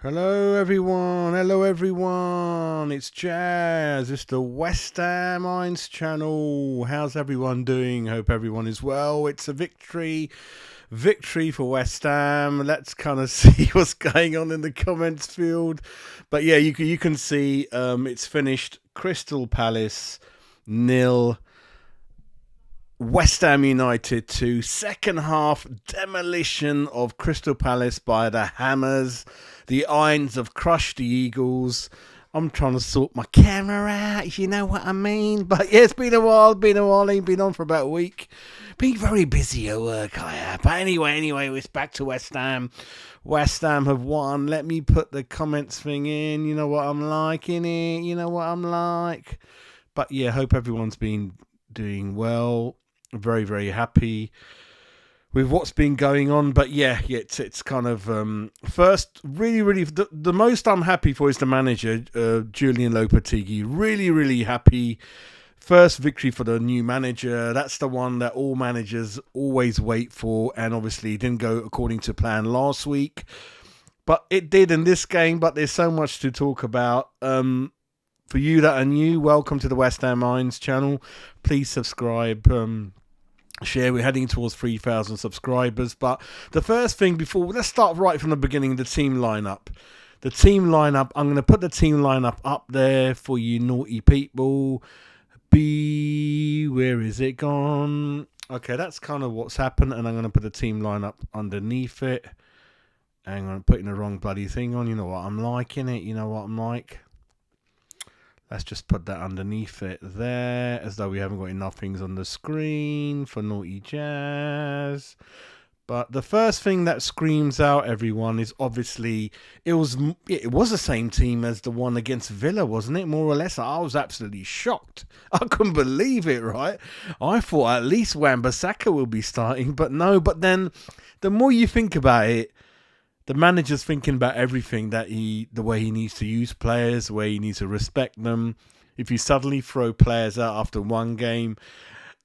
Hello everyone, it's Jazz, it's the West Ham Minds channel. How's everyone doing? Hope everyone is well. It's a victory for West Ham. Let's kind of see what's going on in the comments field. But yeah, you can see it's finished. Crystal Palace 0, West Ham United 2. Second half demolition of Crystal Palace by the Hammers. The Irons have crushed the Eagles. I'm trying to sort my camera out, if you know what I mean. But yeah, it's been a while. Ain't been on for about a week. Been very busy at work, I have. But anyway, it's back to West Ham. West Ham have won. Let me put the comments thing in. You know what I'm like, innit? You know what I'm like. But yeah, hope everyone's been doing well. Very, very happy with what's been going on. But yeah, it's kind of first, really the most I'm happy for is the manager, Julian Lopetegui. Really happy. First victory for the new manager. That's the one that all managers always wait for, and obviously it didn't go according to plan last week, but it did in this game. But there's so much to talk about. For you that are new, welcome to the West Ham Minds channel. Please subscribe, share. We're heading towards 3,000 subscribers. But the first thing let's start right from the beginning, the team lineup. I'm going to put the team lineup up there for you naughty people. Where is it gone? Okay, that's kind of what's happened. And I'm going to put the team lineup underneath it. Hang on, I'm putting the wrong bloody thing on. You know what I'm liking it. You know what I'm like. Let's just put that underneath it there, as though we haven't got enough things on the screen for naughty Jazz. But the first thing that screams out, everyone, is obviously it was the same team as the one against Villa, wasn't it? More or less. I was absolutely shocked. I couldn't believe it, right? I thought at least Wan-Bissaka will be starting, but no. But then the more you think about it, the manager's thinking about everything, the way he needs to use players, the way he needs to respect them. If you suddenly throw players out after one game,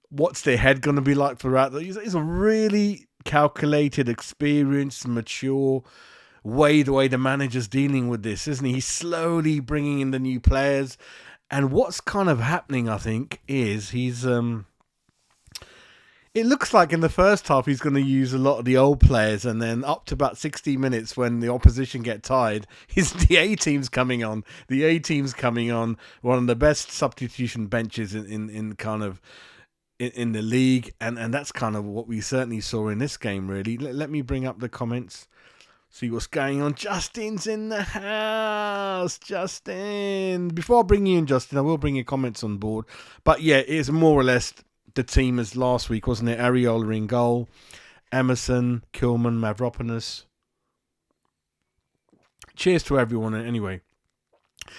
what's their head going to be like throughout? It's a really calculated, experienced, mature way, the way the manager's dealing with this, isn't he? He's slowly bringing in the new players. And what's kind of happening, I think, is he's... It looks like in the first half he's going to use a lot of the old players, and then up to about 60 minutes when the opposition get tired, the A-team's coming on. The A-team's coming on, one of the best substitution benches in the league, and that's kind of what we certainly saw in this game, really. Let me bring up the comments, see what's going on. Justin's in the house. Justin. Before I bring you in, Justin, I will bring your comments on board. But yeah, it's more or less the team as last week, wasn't it? Areola in goal, Emerson, Kilman, Mavropanos. Cheers to everyone anyway.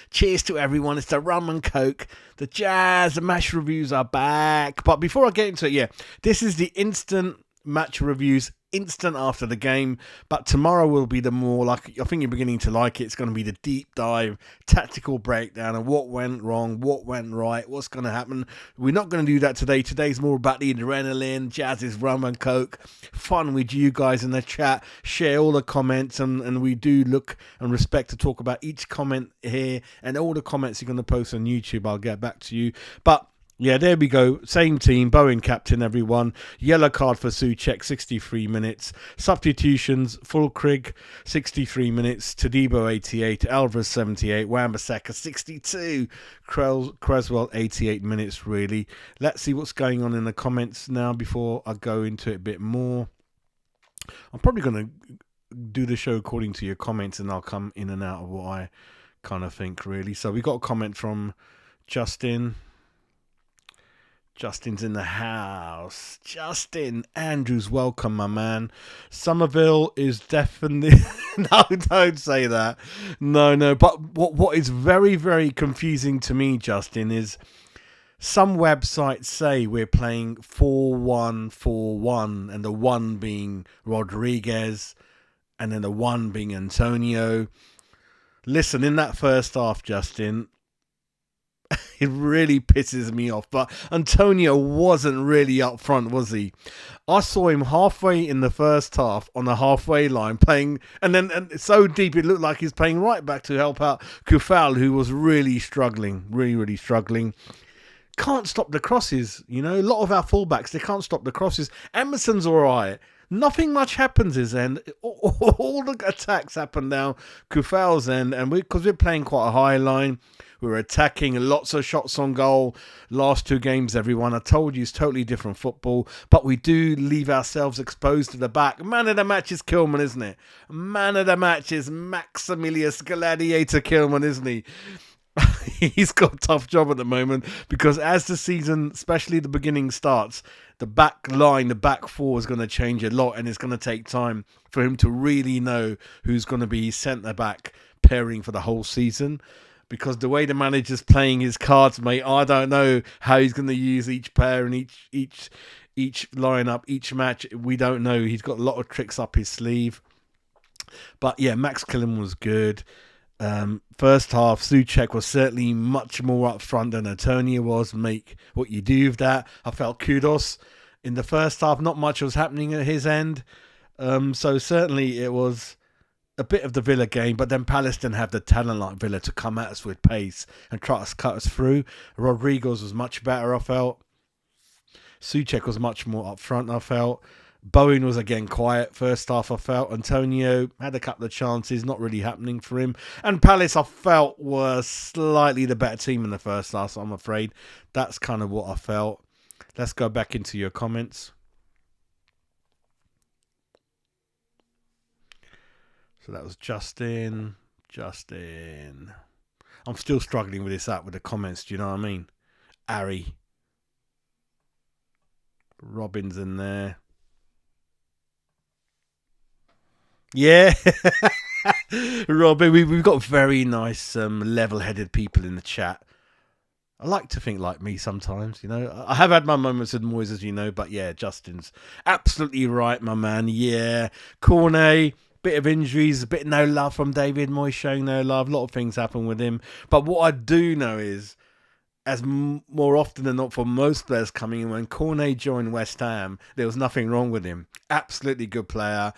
Cheers to everyone. It's the rum and coke. The Jazz, the match reviews are back. But before I get into it, this is the instant match reviews, instant after the game. But tomorrow will be the more, like, I think you're beginning to like it. It's going to be the deep dive, tactical breakdown of what went wrong, what went right, what's going to happen. We're not going to do that today. Today's more about the adrenaline, Jazz's rum and coke, fun with you guys in the chat, share all the comments, and we do look and respect to talk about each comment here, and all the comments you're going to post on YouTube, I'll get back to you. But yeah, there we go. Same team. Bowen captain, everyone. Yellow card for Souček, 63 minutes. Substitutions, Fulkrug, 63 minutes. Todibo, 88. Alvarez, 78. Wan-Bissaka, 62. Creswell, 88 minutes, really. Let's see what's going on in the comments now before I go into it a bit more. I'm probably going to do the show according to your comments, and I'll come in and out of what I kind of think, really. So we got a comment from Justin. Justin's in the house. Justin Andrews, welcome, my man. Somerville is definitely... No, don't say that. No. But what is very, very confusing to me, Justin, is some websites say we're playing 4-1-4-1, and the 1 being Rodriguez, and then the 1 being Antonio. Listen, in that first half, Justin, It really pisses me off. But Antonio wasn't really up front, was he? I saw him halfway in the first half on the halfway line playing, and so deep it looked like he's playing right back to help out Kufal, who was really struggling, really struggling. Can't stop the crosses, you know. A lot of our fullbacks, they can't stop the crosses. Emerson's all right. Nothing much happens his end. All the attacks happen now Kufal's end, and because we're playing quite a high line, we're attacking, lots of shots on goal. Last two games, everyone. I told you it's totally different football, but we do leave ourselves exposed to the back. Man of the match is Kilman, isn't it? Man of the match is Maximilius Gladiator Kilman, isn't he? He's got a tough job at the moment because as the season, especially the beginning, starts, the back line, the back four is going to change a lot, and it's going to take time for him to really know who's going to be centre back pairing for the whole season. Because the way the manager's playing his cards, mate, I don't know how he's going to use each pair and each lineup, each match. We don't know. He's got a lot of tricks up his sleeve. But yeah, Max Killen was good. First half, Souček was certainly much more up front than Antonio was. Make what you do with that. I felt kudos. In the first half, not much was happening at his end. So certainly it was a bit of the Villa game, but then Palace didn't have the talent like Villa to come at us with pace and try to cut us through. Rodriguez was much better, I felt. Souček was much more up front, I felt. Bowen was again quiet first half, I felt. Antonio had a couple of chances, not really happening for him. And Palace, I felt, were slightly the better team in the first half, so I'm afraid that's kind of what I felt. Let's go back into your comments. So that was Justin. I'm still struggling with this app with the comments, do you know what I mean? Ari. Robin's in there. Yeah. Robin, we've got very nice level-headed people in the chat. I like to think like me sometimes, you know. I have had my moments with Moyes, as you know, but yeah, Justin's absolutely right, my man. Yeah. Cornet. Bit of injuries, a bit no love from David Moyes, showing no love. A lot of things happen with him. But what I do know is, as more often than not for most players coming in, when Cornet joined West Ham, there was nothing wrong with him. Absolutely good player.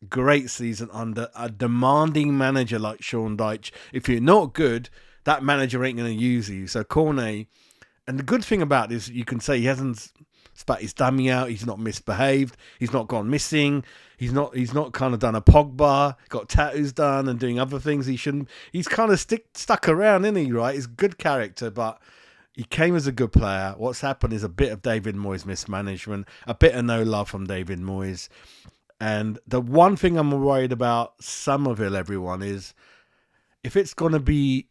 Great season under a demanding manager like Sean Dyche. If you're not good, that manager ain't going to use you. So Cornet, and the good thing about this, you can say he hasn't spat his dummy out. He's not misbehaved. He's not gone missing. He's not kind of done a Pogba, got tattoos done and doing other things he shouldn't. He's kind of stuck around, isn't he, right? He's a good character, but he came as a good player. What's happened is a bit of David Moyes mismanagement, a bit of no love from David Moyes. And the one thing I'm worried about Somerville, everyone, is if it's going to be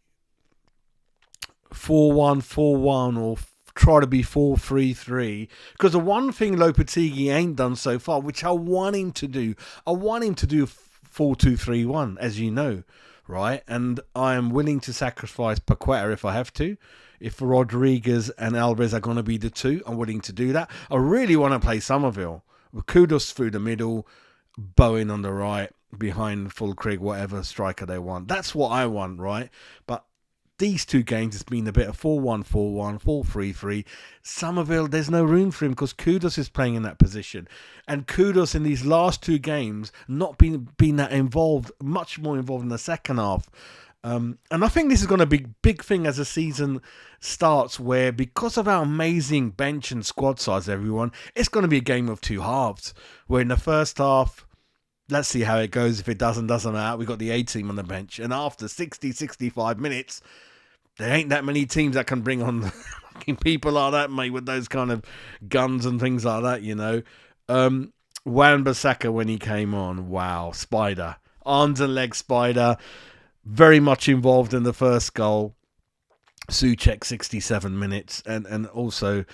4-1, 4-1 or try to be 4-3-3, because the one thing Lopetegui ain't done so far, which I want him to do, 4-2-3-1, as you know, right? And I am willing to sacrifice Paqueta if I have to. If Rodriguez and Alvarez are going to be the two, I'm willing to do that. I really want to play Somerville with Kudus through the middle, Bowen on the right, behind Fulkrug, whatever striker they want. That's what I want, right? But these two games, it's been a bit of 4-1, 4-1, 4-3-3. Somerville, there's no room for him because Kudus is playing in that position. And Kudus in these last two games, not been that involved, much more involved in the second half. And I think this is going to be a big thing as the season starts, where because of our amazing bench and squad size, everyone, it's going to be a game of two halves. Where in the first half, let's see how it goes. If it doesn't matter. We've got the A team on the bench. And after 60, 65 minutes, there ain't that many teams that can bring on people like that, mate, with those kind of guns and things like that, you know. Wan-Bissaka, when he came on, wow, spider. Arms and legs spider. Very much involved in the first goal. Souček, 67 minutes. And also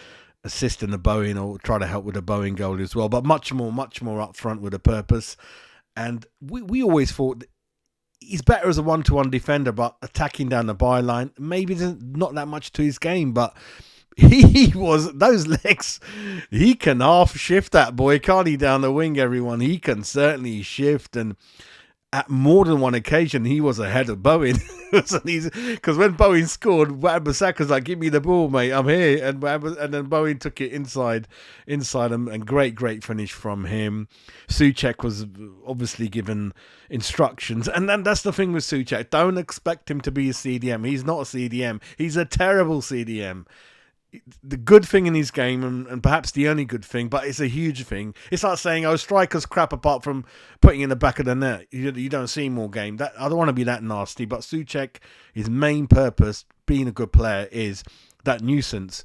assisting the Bowen, or try to help with the Bowen goal as well. But much more up front with a purpose. And we always thought he's better as a one-to-one defender, but attacking down the byline, maybe there's not that much to his game, but he was, those legs, he can half shift that boy, can't he, down the wing, everyone? He can certainly shift, and at more than one occasion, he was ahead of Bowen. Because when Bowen scored, Wan-Bissaka's like, "Give me the ball, mate. I'm here." And then Bowen took it inside him, and great finish from him. Souček was obviously given instructions, and then that's the thing with Souček. Don't expect him to be a CDM. He's not a CDM. He's a terrible CDM. The good thing in his game, and perhaps the only good thing, but it's a huge thing. It's like saying, "Oh, strikers crap," apart from putting in the back of the net. You don't see more game. That I don't want to be that nasty, but Souček, his main purpose, being a good player, is that nuisance.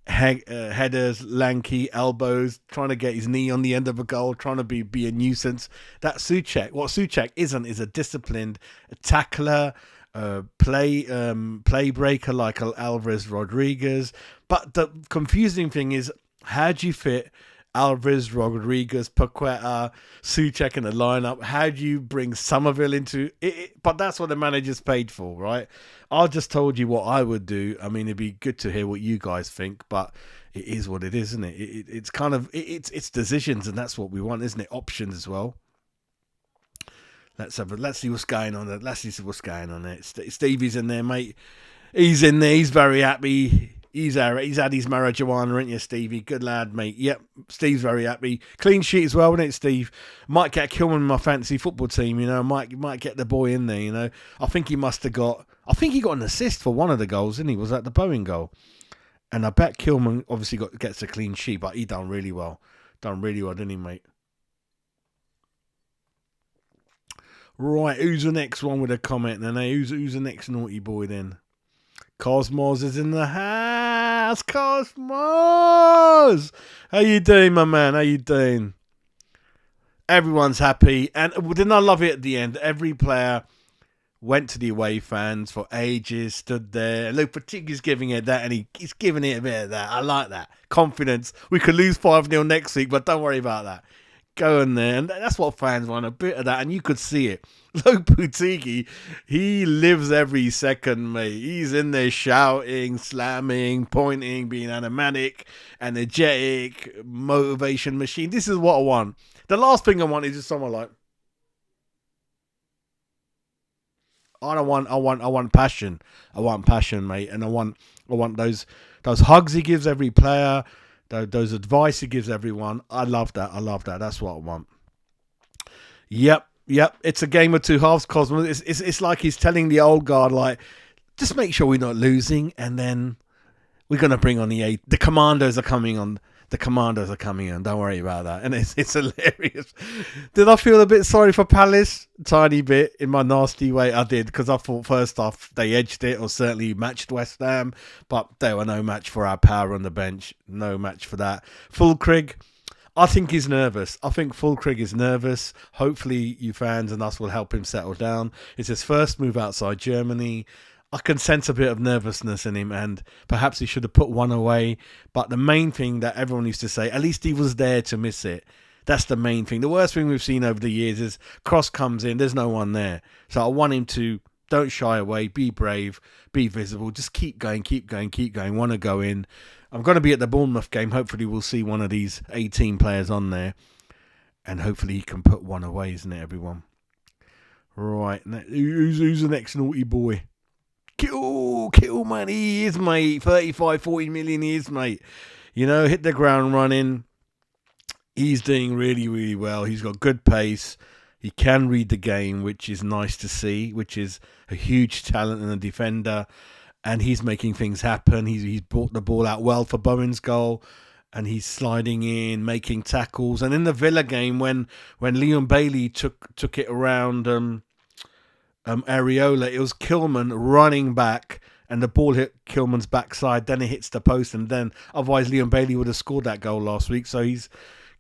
Headers, lanky elbows, trying to get his knee on the end of a goal, trying to be a nuisance. That Souček. What Souček isn't is a disciplined tackler, play breaker like Alvarez Rodriguez. But the confusing thing is, how do you fit Alvarez Rodriguez, Paqueta, Souček in the lineup? How do you bring Somerville into it? But that's what the manager's paid for, right? I just told you what I would do. I mean, it'd be good to hear what you guys think, but it is what it is, isn't it? It's kind of it's decisions, and that's what we want, isn't it? Options as well. Let's see what's going on there. Let's see what's going on there. Stevie's in there, mate. He's in there. He's very happy. He's had his marijuana, ain't you, Stevie? Good lad, mate. Yep, Steve's very happy. Clean sheet as well, isn't it, Steve? Might get Kilman in my fantasy football team, you know. Might get the boy in there, you know. I think he got an assist for one of the goals, didn't he? Was that the Bowen goal? And I bet Kilman obviously gets a clean sheet, but he done really well. Didn't he, mate? Right, who's the next one with a comment then? Who's the next naughty boy then? Cosmos is in the house. Cosmos! How you doing, my man? How you doing? Everyone's happy. And didn't I love it at the end? Every player went to the away fans for ages, stood there. Look, Patigu's giving it that, and he's giving it a bit of that. I like that. Confidence. We could lose 5-0 next week, but don't worry about that. Go in there, and that's what fans want, a bit of that, and you could see it. Look, Patigi, he lives every second, mate. He's in there shouting, slamming, pointing, being animatic, energetic, motivation machine. This is what I want. The last thing I want is just someone like, I want passion. I want passion, mate, and I want those hugs he gives every player. Those advice he gives everyone. I love that. That's what I want. Yep. It's a game of two halves, Cosmos. It's like he's telling the old guard, like, just make sure we're not losing, and then we're gonna bring on the commandos are coming on. The commandos are coming in. Don't worry about that. And it's hilarious. Did I feel a bit sorry for Palace? Tiny bit in my nasty way. I did, because I thought first off they edged it, or certainly matched West Ham, but they were no match for our power on the bench. No match for that. Fulkrug, I think he's nervous. I think Fulkrug is nervous. Hopefully you fans and us will help him settle down. It's his first move outside Germany. I can sense a bit of nervousness in him, and perhaps he should have put one away. But the main thing that everyone used to say, at least he was there to miss it. That's the main thing. The worst thing we've seen over the years is cross comes in, there's no one there. So I want him to, don't shy away, be brave, be visible, just keep going, want to go in. I'm going to be at the Bournemouth game. Hopefully we'll see one of these 18 players on there, and hopefully he can put one away, isn't it, everyone? Right, who's the next naughty boy? Kill, man, he is, mate. 35, 40 million he is, mate. You know, hit the ground running. He's doing really, really well. He's got good pace. He can read the game, which is nice to see, which is a huge talent in a defender. And he's making things happen. He's brought the ball out well for Bowen's goal. And he's sliding in, making tackles. And in the Villa game, when Leon Bailey took it around Areola, it was Kilman running back, and the ball hit Kilman's backside, then it hits the post, and then otherwise Leon Bailey would have scored that goal last week. So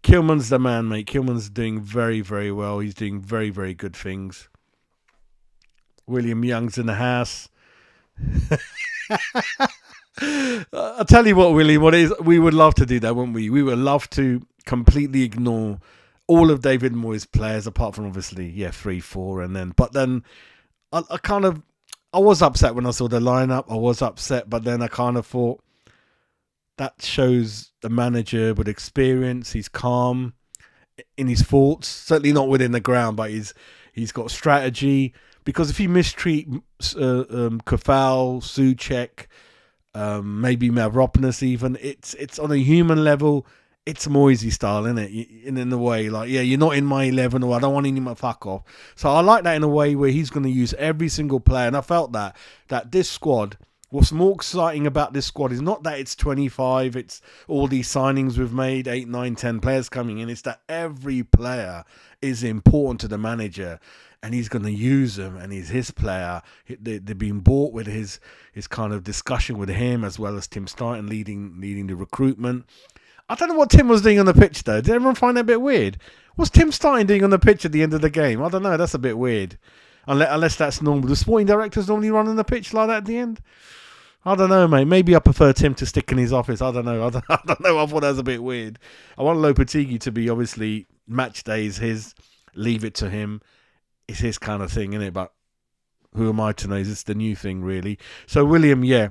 Kilman's the man, mate. Kilman's doing very, very well. He's doing very, very good things. William Young's in the house. I'll tell you what, William, we would love to do that, wouldn't we? We would love to completely ignore all of David Moyes' players, apart from obviously 3-4, but then I was upset when I saw the lineup. I was upset, but then I kind of thought that shows the manager with experience. He's calm in his thoughts, certainly not within the ground, but he's He's got strategy. Because if you mistreat Kafal, Souček, maybe Mavropanos even, it's on a human level, it's Moisey style, isn't it? In a way, like, yeah, you're not in my 11, or I don't want any more, fuck off. So I like that in a way where he's going to use every single player. And I felt that this squad, what's more exciting about this squad is not that it's 25, it's all these signings we've made, 8, 9, 10 players coming in. It's that every player is important to the manager. And he's going to use them, and he's his player. They're being bought with his kind of discussion with him, as well as Tim Staunton leading the recruitment. I don't know what Tim was doing on the pitch, though. Did everyone find that a bit weird? What's Tim Staunton doing on the pitch at the end of the game? I don't know. That's a bit weird. Unless that's normal. The sporting directors normally run on the pitch like that at the end? I don't know, mate. Maybe I prefer Tim to stick in his office. I don't know. I don't know. I thought that was a bit weird. I want Lopetegui to be, obviously, match days his. Leave it to him. It's his kind of thing, isn't it? But who am I to know? It's the new thing, really. So William, yeah,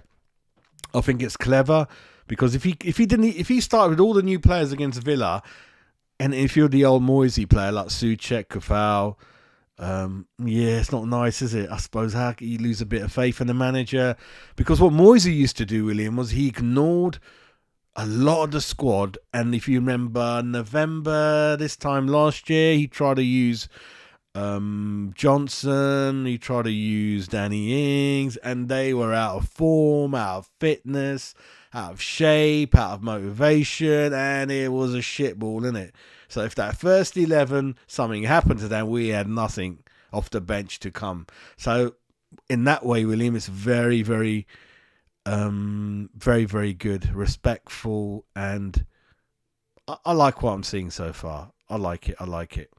I think it's clever, because if he started with all the new players against Villa, and if you're the old Moisey player like Souček, Kafal, yeah, it's not nice, is it? I suppose how can you lose a bit of faith in the manager? Because what Moisey used to do, William, was he ignored a lot of the squad. And if you remember November this time last year, he tried to use Johnson, he tried to use Danny Ings, and they were out of form, out of fitness, out of shape, out of motivation, and it was a shitball, innit? So if that first 11, something happened to them, we had nothing off the bench to come. So in that way, William, it's very, very, very, very good, respectful, and I like what I'm seeing so far. I like it.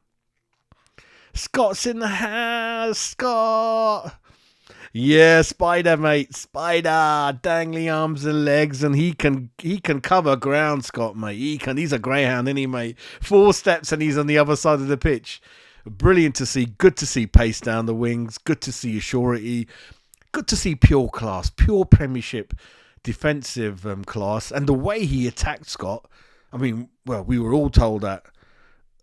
Scott's in the house, Scott. Yeah, Spider, mate. Spider, dangly arms and legs, and he can cover ground, Scott, mate. He's a greyhound, isn't he, mate? 4 steps and he's on the other side of the pitch. Brilliant to see. Good to see pace down the wings. Good to see surety. Good to see pure class, pure Premiership defensive class, and the way he attacked Scott. I mean, well, we were all told that.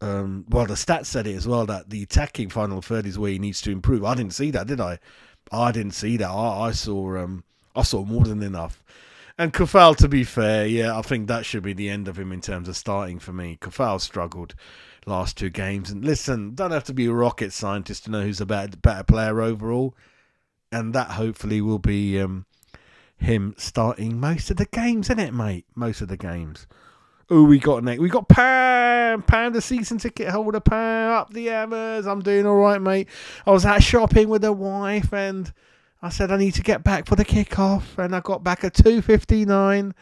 Well, the stats said it as well, that the attacking final third is where he needs to improve. I didn't see that, did I? I didn't see that. I saw more than enough. And Kafal, to be fair, yeah, I think that should be the end of him in terms of starting for me. Kafal struggled last 2 games. And listen, don't have to be a rocket scientist to know who's a better player overall. And that hopefully will be him starting most of the games, isn't it, mate? Most of the games. Oh, we got Pam, the season ticket holder, Pam, up the hammers. I'm doing all right, mate. I was out shopping with the wife, and I said I need to get back for the kickoff, and I got back at 2:59.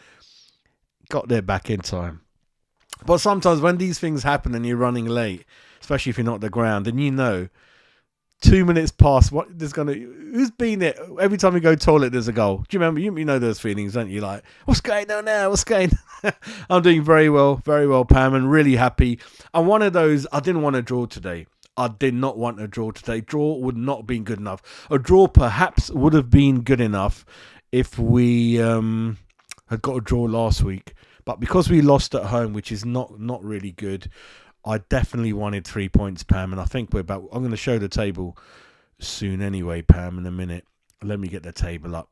Got there back in time. But sometimes when these things happen and you're running late, especially if you're not at the ground, and you know 2 minutes past, who's been it? Every time you go toilet, there's a goal. Do you remember? You know those feelings, don't you? Like, what's going on now? What's going on? I'm doing very well, Pam, and really happy. I'm one of those, I didn't want to draw today. I did not want a draw today. Draw would not have been good enough. A draw perhaps would have been good enough if we had got a draw last week. But because we lost at home, which is not really good, I definitely wanted 3 points, Pam, and I think I'm going to show the table soon anyway, Pam, in a minute. Let me get the table up.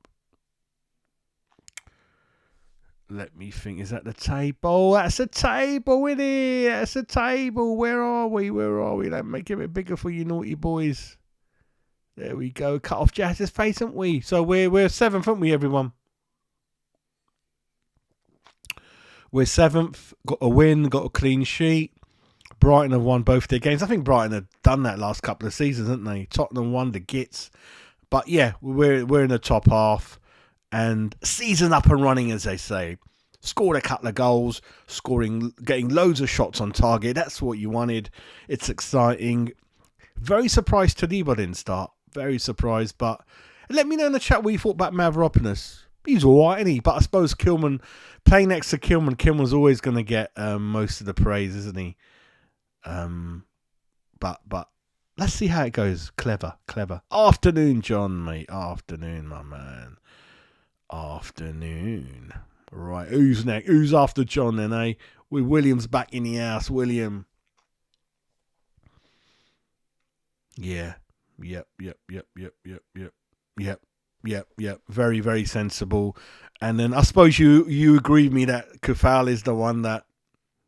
Let me think. Is that the table? That's a table, isn't it? That's a table. Where are we? Let me make it a bit bigger for you naughty boys. There we go. Cut off Jazz's face, haven't we? So we're 7th, aren't we, everyone? We're 7th. Got a win. Got a clean sheet. Brighton have won both their games. I think Brighton have done that last couple of seasons, haven't they? Tottenham won the gits. But yeah, we're in the top half. And season up and running, as they say. Scored a couple of goals. Getting loads of shots on target. That's what you wanted. It's exciting. Very surprised Todibo didn't start. Very surprised. But let me know in the chat what you thought about Mavropanos. He's all right, isn't he? But I suppose Kilman, playing next to Kilman's always going to get most of the praise, isn't he? But let's see how it goes. Clever. Afternoon, John, mate. Afternoon, my man. Afternoon. Right, who's next? Who's after John then, eh? With Williams back in the house. William. Yeah. Yep. Yep. Yep. Yep. Yep. Yep. Yep. Yep. Yep. Very, very sensible. And then I suppose you agree with me that Kufal is the one that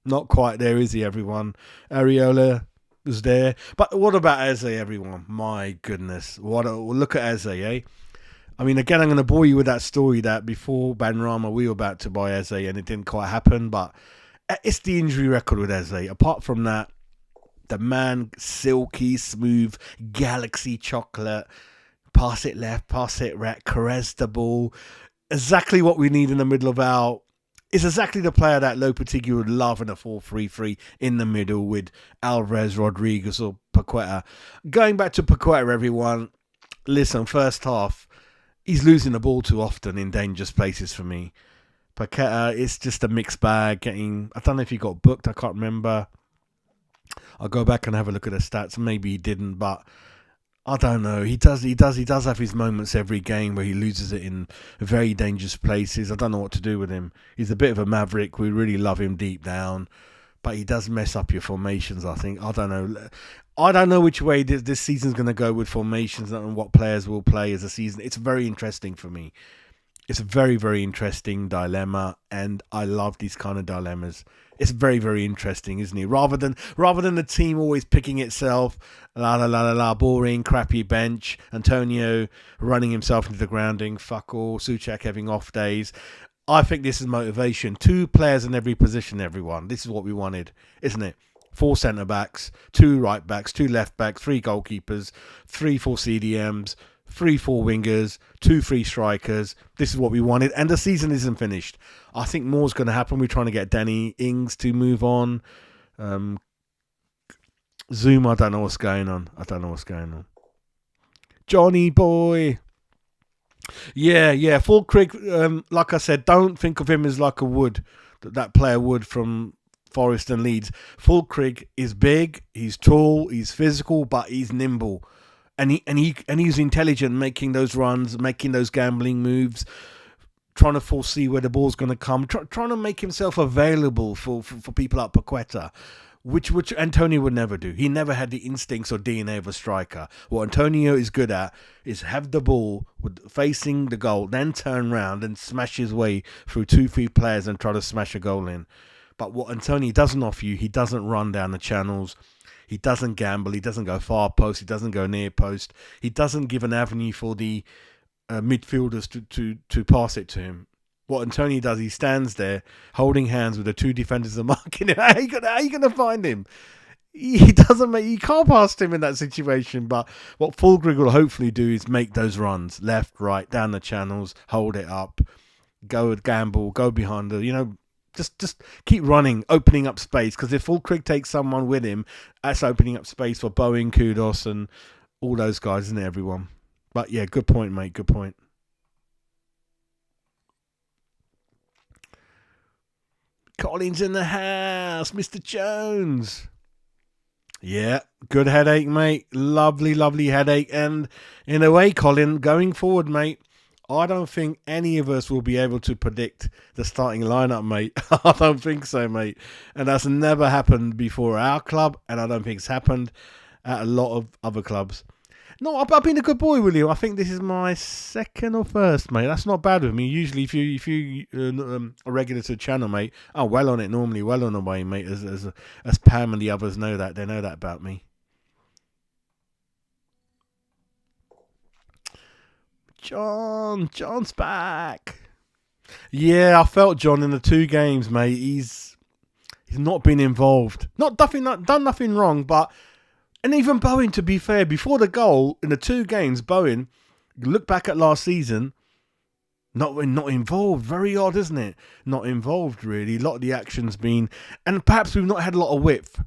not quite there, is he? Everyone, Areola was there, but what about Eze? Everyone, my goodness, look at Eze, eh? I mean, again, I'm going to bore you with that story that before Banrama we were about to buy Eze and it didn't quite happen, but it's the injury record with Eze. Apart from that, the man, silky smooth, galaxy chocolate. Pass it left, pass it right, caress the ball. Exactly what we need in the middle of our. It's exactly the player that Lopetegui would love in a 4-3-3 in the middle with Alvarez, Rodriguez, or Paqueta. Going back to Paqueta, everyone, listen, first half, he's losing the ball too often in dangerous places for me. Paqueta, it's just a mixed bag. I don't know if he got booked, I can't remember. I'll go back and have a look at the stats. Maybe he didn't, but I don't know. He does have his moments every game where he loses it in very dangerous places. I don't know what to do with him. He's a bit of a maverick. We really love him deep down, but he does mess up your formations, I think. I don't know. I don't know which way this season's going to go with formations and what players will play as a season. It's very interesting for me. It's a very, very interesting dilemma, and I love these kind of dilemmas. It's very, very interesting, isn't it? Rather than the team always picking itself, la la la la la, boring, crappy bench, Antonio running himself into the grounding, fuck all, Souček having off days. I think this is motivation. 2 players in every position, everyone. This is what we wanted, isn't it? 4 centre backs, 2 right backs, 2 left backs, 3 goalkeepers, 3 4 CDMs. 3 4 wingers, 2 3 strikers. This is what we wanted, and the season isn't finished. I think more's going to happen. We're trying to get Danny Ings to move on. Zoom, I don't know what's going on. Johnny boy. Yeah. Fulkrug, like I said, don't think of him as like a Wood, that player Wood from Forest and Leeds. Fulkrug is big, he's tall, he's physical, but he's nimble. And he's intelligent, making those runs, making those gambling moves, trying to foresee where the ball's going to come, trying to make himself available for people like Paqueta, which Antonio would never do. He never had the instincts or DNA of a striker. What Antonio is good at is have the ball facing the goal, then turn around and smash his way through 2-3 players and try to smash a goal in. But what Antonio doesn't offer you, he doesn't run down the channels. He doesn't gamble. He doesn't go far post. He doesn't go near post. He doesn't give an avenue for the midfielders to pass it to him. What Antonio does, he stands there holding hands with the 2 defenders and marking him. How are you going to find him? He can't pass to him in that situation. But what Fulkrug will hopefully do is make those runs left, right, down the channels, hold it up, go gamble, go behind the, Just keep running, opening up space. Because if Fulkrug takes someone with him, that's opening up space for Bowen, Kudos, and all those guys, isn't it, everyone? But yeah, good point, mate. Good point. Collins in the house, Mr. Jones. Yeah, good headache, mate. Lovely, lovely headache. And in a way, Colin, going forward, mate, I don't think any of us will be able to predict the starting lineup, mate. I don't think so, mate. And that's never happened before at our club, and I don't think it's happened at a lot of other clubs. No, I've been a good boy, William. I think this is my second or first, mate. That's not bad with me. Usually, if you are regular to the channel, mate, I'm well on it normally, well on the way, mate. As Pam and the others know that, they know that about me. John's back. Yeah, I felt John in the 2 games, mate. He's not been involved. Done nothing wrong, but. And even Bowen, to be fair, before the goal in the 2 games, Bowen, look back at last season, not involved. Very odd, isn't it? Not involved, really. A lot of the action's been... And perhaps we've not had a lot of width.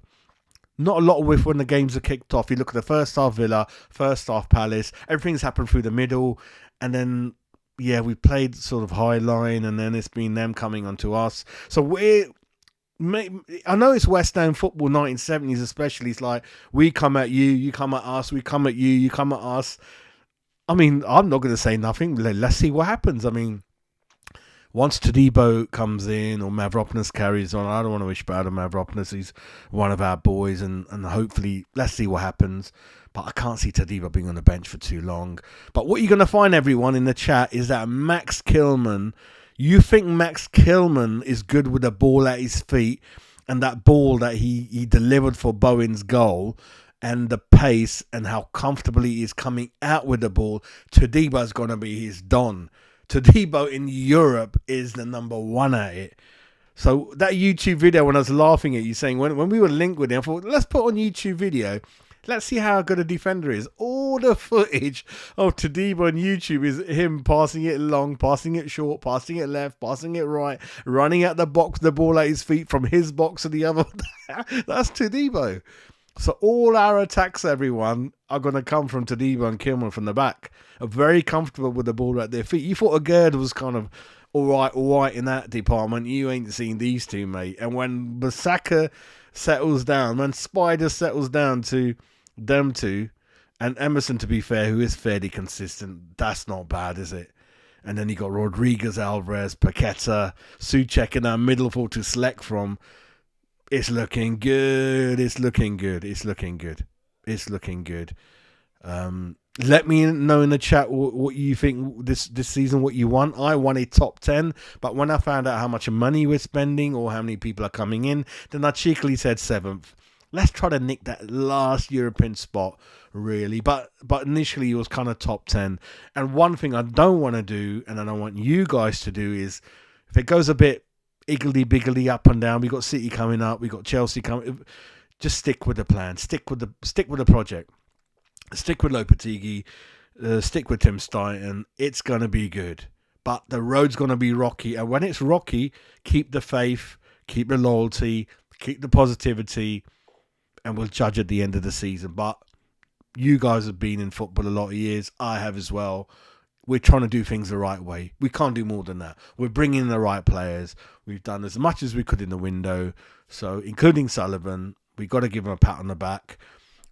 Not a lot of width when the games are kicked off. You look at the first half Villa, first half Palace. Everything's happened through the middle. And then, yeah, we played sort of high line, and then it's been them coming onto us. So I know it's West Ham football, 1970s especially. It's like, we come at you, you come at us, we come at you, you come at us. I mean, I'm not going to say nothing. Let's see what happens. I mean, Once Tadibo comes in or Mavropoulos carries on, I don't want to wish bad on Mavropoulos. He's one of our boys, and hopefully, let's see what happens. But I can't see Tadibo being on the bench for too long. But what you're going to find, everyone, in the chat is that Max Kilman, you think Max Kilman is good with the ball at his feet, and that ball that he delivered for Bowen's goal, and the pace and how comfortably he is coming out with the ball, Tadibo's going to be his don. Tadibo in Europe is the number one at it. So that YouTube video, when I was laughing at you saying, when we were linked with him, I thought, let's put on YouTube video. Let's see how good a defender is. All the footage of Tadibo on YouTube is him passing it long, passing it short, passing it left, passing it right, running at the box, the ball at his feet from his box to the other. That's Tadibo. So all our attacks, everyone, are going to come from Tadibo and Kilman from the back. Are very comfortable with the ball at their feet. You thought Agerd was kind of all right in that department. You ain't seen these two, mate. And when Basaka settles down, when Spider settles down to them two, and Emerson, to be fair, who is fairly consistent, that's not bad, is it? And then you got Rodriguez, Alvarez, Paqueta, Souček in our middle four to select from. It's looking good. It's looking good. It's looking good. It's looking good. Let me know in the chat what you think this season, what you want. I want a top 10, but when I found out how much money we're spending or how many people are coming in, then I cheekily said 7th. Let's try to nick that last European spot, really. But initially it was kind of top 10. And one thing I don't want to do, and I don't want you guys to do, is if it goes a bit iggly-biggly up and down, we got City coming up, we got Chelsea coming, just stick with the plan, stick with the project, stick with Lopetegui, stick with Tim Stein. It's going to be good, but the road's going to be rocky, and when it's rocky, keep the faith, keep the loyalty, keep the positivity, and we'll judge at the end of the season. But you guys have been in football a lot of years, I have as well. We're trying to do things the right way. We can't do more than that. We're bringing in the right players. We've done as much as we could in the window. So, including Sullivan, we got to give him a pat on the back.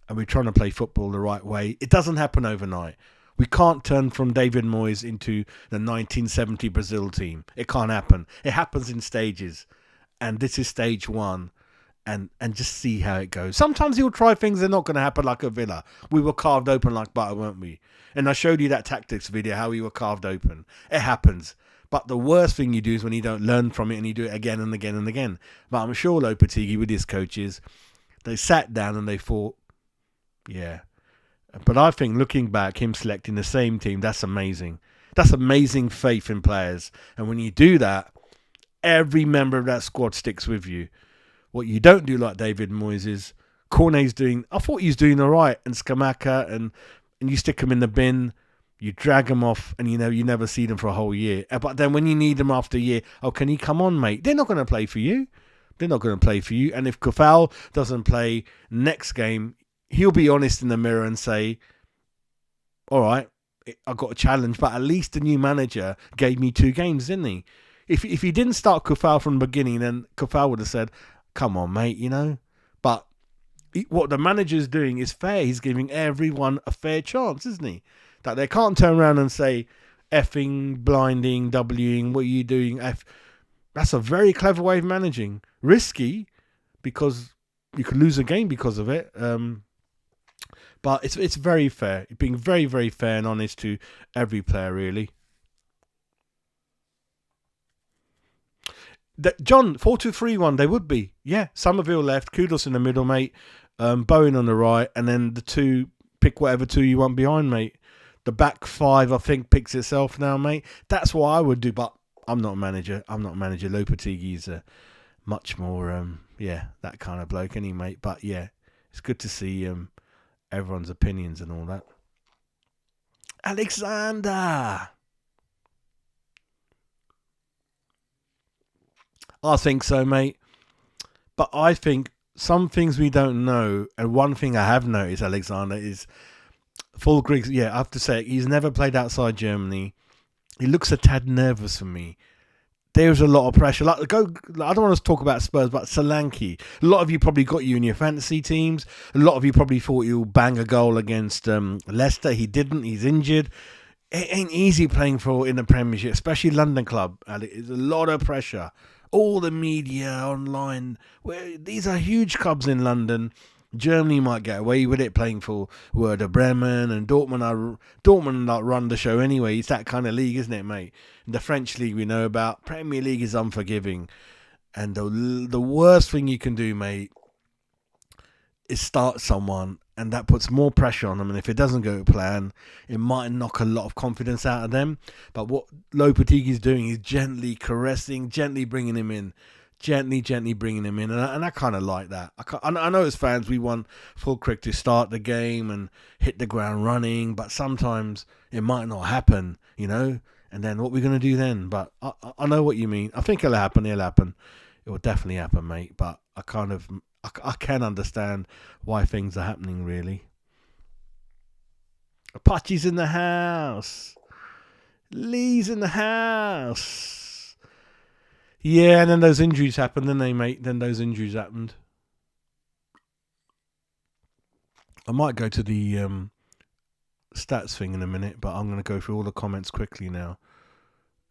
And we're trying to play football the right way. It doesn't happen overnight. We can't turn from David Moyes into the 1970 Brazil team. It can't happen. It happens in stages. And this is stage 1. And just see how it goes. Sometimes you'll try things that are not going to happen, like a Villa. We were carved open like butter, weren't we? And I showed you that tactics video, how we were carved open. It happens. But the worst thing you do is when you don't learn from it and you do it again and again and again. But I'm sure Lopetegui with his coaches, they sat down and they thought, yeah. But I think looking back, him selecting the same team, that's amazing. That's amazing faith in players. And when you do that, every member of that squad sticks with you. What you don't do like David Moyes is, Cornet's doing, I thought he was doing all right, and Scamacca, and you stick them in the bin, you drag them off, and you never see them for a whole year. But then when you need them after a year, oh, can you come on, mate? They're not going to play for you. They're not going to play for you. And if Kufal doesn't play next game, he'll be honest in the mirror and say, all right, I got a challenge, but at least the new manager gave me 2 games, didn't he? If he didn't start Kufal from the beginning, then Kufal would have said, come on, mate, But what the manager's doing is fair. He's giving everyone a fair chance, isn't he? That they can't turn around and say, effing, blinding, Wing, what are you doing? That's a very clever way of managing. Risky, because you could lose a game because of it. But it's very fair. Being very, very fair and honest to every player, really. John, 4-2-3-1, they would be. Yeah, Somerville left, Kudos in the middle, mate. Bowen on the right, and then the 2, pick whatever 2 you want behind, mate. The back 5, I think, picks itself now, mate. That's what I would do, but I'm not a manager. Lopetegui's much more, that kind of bloke, any mate. But yeah, it's good to see everyone's opinions and all that. Alexander! I think so, mate. But I think some things we don't know, and one thing I have noticed, Alexander, is full Griggs. Yeah, I have to say, he's never played outside Germany. He looks a tad nervous for me. There's a lot of pressure. I don't want to talk about Spurs, but Solanke. A lot of you probably got you in your fantasy teams. A lot of you probably thought he'll bang a goal against Leicester. He didn't. He's injured. it ain't easy playing for in the Premiership, especially London club. And it's a lot of pressure. All the media online. These are huge clubs in London. Germany might get away with it playing for Werder Bremen and Dortmund run the show anyway. It's that kind of league, isn't it, mate? And the French league we know about. Premier League is unforgiving. And the worst thing you can do, mate, is start someone, and that puts more pressure on them. And if it doesn't go to plan, it might knock a lot of confidence out of them. But what Lopetigui's doing is gently caressing, gently bringing him in. Gently bringing him in. And I kind of like that. I know as fans we want Fulkrug to start the game and hit the ground running, but sometimes it might not happen, you know? And then what are we going to do then? But I know what you mean. I think it'll happen. It will definitely happen, mate. But I can understand why things are happening, really. Apache's in the house. Lee's in the house. Yeah, and then those injuries happened, didn't they, mate? Then those injuries happened. I might go to the stats thing in a minute, but I'm going to go through all the comments quickly now